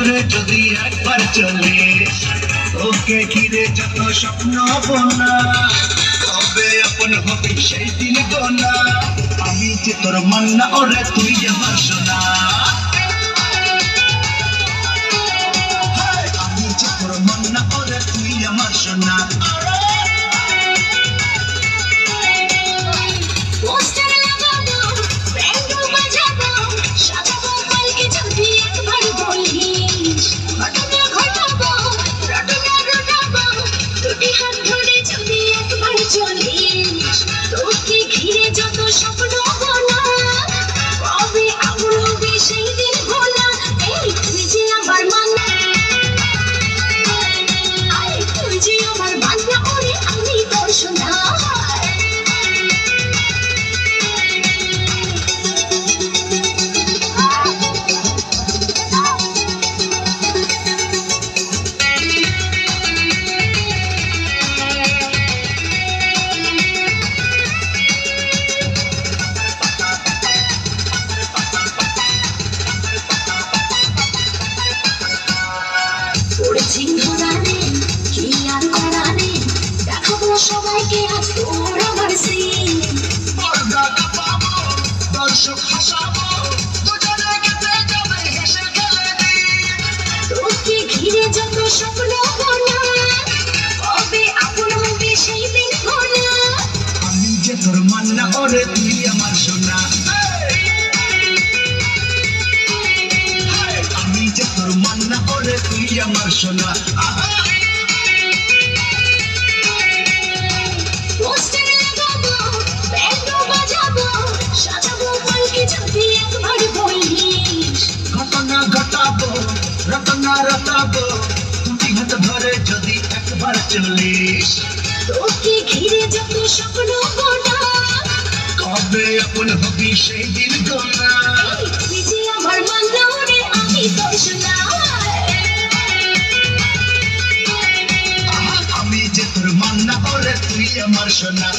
ধরে যদি একবার চলে ওকে ঘিরে যত স্বপ্ন বোনা কবে আপন হবি সেই দিন গোনা আমি যে তোর মান্না ওরে তুই আমার সোনা আমি যে তোর মান্না ওরে তুই আমার সোনা সবাইকে আজ তোর আমার সিন দর্শক হাসাবো দুজনে কেটে যাবে হেসে খেলে দিন তোকে ঘিরে যত স্বপ্ন বোনা কবে আপন হবে সেই দিন গোনা আমি যে তোর মান্না ওরে তুই আমার সোনা আমি যে তোর মান্না ওরে তুই আমার সোনা ঘটনা ঘটাবো রটনা রটাবো তুমি হাত ধরে যদি একবার চলিস তোকে ঘিরে যত স্বপ্ন বোনা কবে আপন হবি সেই দিন গোনা তুই যে আমার মান্না ওরে আমি তোর সোনা আমি যে তোর মান্না ওরে তুই আমার সোনা